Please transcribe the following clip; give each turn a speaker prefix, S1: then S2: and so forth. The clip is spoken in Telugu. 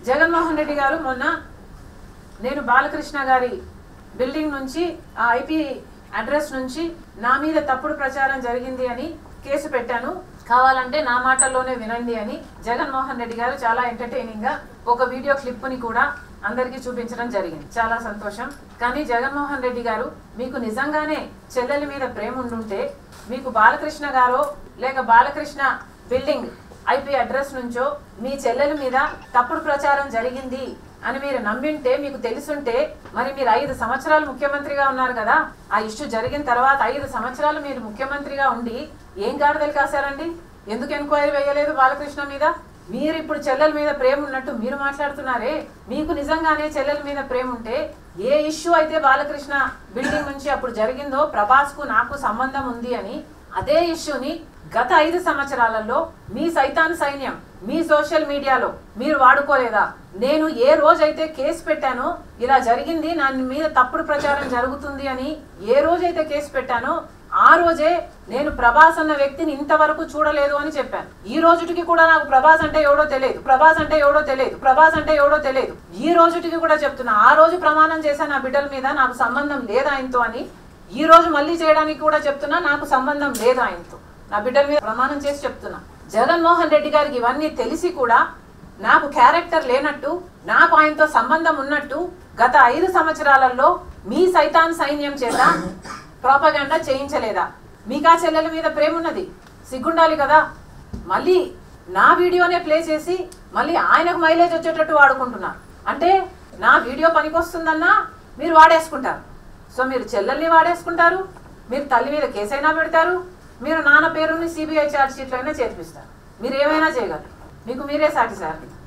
S1: జగన్మోహన్ రెడ్డి గారు మొన్న నేను బాలకృష్ణ గారి బిల్డింగ్ నుంచి ఆ ఐపీ అడ్రస్ నుంచి నా మీద తప్పుడు ప్రచారం జరిగింది అని కేసు పెట్టాను, కావాలంటే నా మాటల్లోనే వినండి అని జగన్మోహన్ రెడ్డి గారు చాలా ఎంటర్టైనింగ్ గా ఒక వీడియో క్లిప్ ని కూడా అందరికీ చూపించడం జరిగింది. చాలా సంతోషం. కానీ జగన్మోహన్ రెడ్డి గారు మీకు నిజంగానే చెల్లెల మీద ప్రేమ ఉండుంటే మీకు బాలకృష్ణ గారో లేక బాలకృష్ణ బిల్డింగ్ ఐపీ అడ్రస్ నుంచో మీ చెల్లెల మీద తప్పుడు ప్రచారం జరిగింది అని మీరు నమ్మింటే, మీకు తెలుసుంటే, మరి మీరు 5 సంవత్సరాలు ముఖ్యమంత్రిగా ఉన్నారు కదా, ఆ ఇష్యూ జరిగిన తర్వాత 5 సంవత్సరాలు మీరు ముఖ్యమంత్రిగా ఉండి ఏం గాడిదలు కాశారండి? ఎందుకు ఎంక్వైరీ వేయలేదు బాలకృష్ణ మీద? మీరు ఇప్పుడు చెల్లెల మీద ప్రేమ ఉన్నట్టు మీరు మాట్లాడుతున్నారే. మీకు నిజంగానే చెల్లెల మీద ప్రేమ ఉంటే ఏ ఇష్యూ అయితే బాలకృష్ణ బిల్డింగ్ నుంచి అప్పుడు జరిగిందో ప్రభాస్ కు నాకు సంబంధం ఉంది అని, అదే ఇష్యూని గత 5 సంవత్సరాలలో మీ సైతాన్ సైన్యం మీ సోషల్ మీడియాలో మీరు వాడుకోలేదా? నేను ఏ రోజైతే కేసు పెట్టానో ఇలా జరిగింది, నా మీద తప్పుడు ప్రచారం జరుగుతుంది అని ఏ రోజైతే కేసు పెట్టానో ఆ రోజే నేను ప్రభాస్ అన్న వ్యక్తిని ఇంతవరకు చూడలేదు అని చెప్పాను. ఈ రోజుటికి కూడా నాకు ప్రభాస్ అంటే ఎవడో తెలియదు, ప్రభాస్ అంటే ఎవడో తెలియదు, ప్రభాస్ అంటే ఎవడో తెలియదు. ఈ రోజుటికి కూడా చెప్తున్నా, ఆ రోజు ప్రమాణం చేశాను నా బిడ్డల మీద నాకు సంబంధం లేదు ఆయనతో అని. ఈ రోజు మళ్ళీ చేయడానికి కూడా చెప్తున్నా, నాకు సంబంధం లేదు ఆయనతో. నా బిడ్డల మీద ప్రమాణం చేసి చెప్తున్నా. జగన్మోహన్ రెడ్డి గారికి ఇవన్నీ తెలిసి కూడా నాకు క్యారెక్టర్ లేనట్టు, నాకు ఆయనతో సంబంధం ఉన్నట్టు గత 5 సంవత్సరాలలో మీ సైతాన్ సైన్యం చేత ప్రాపగాండా చేయించలేదా? మీకు ఆ చెల్లెల మీద ప్రేమ ఉన్నది, సిగ్గుండాలి కదా. మళ్ళీ నా వీడియోనే ప్లే చేసి మళ్ళీ ఆయనకు మైలేజ్ వచ్చేటట్టు వాడుకుంటున్నారు. అంటే నా వీడియో పనికొస్తుందన్నా మీరు వాడేసుకుంటారు. సో మీరు చెల్లెల్ని వాడేసుకుంటారు, మీరు తల్లి మీద కేసైనా పెడతారు, మీరు నాన్న పేరుని సిబిఐ ఛార్జ్ షీట్లో అయినా చేర్పిస్తారు. మీరు ఏమైనా చేయగలరు, మీకు మీరే సాటి సార్.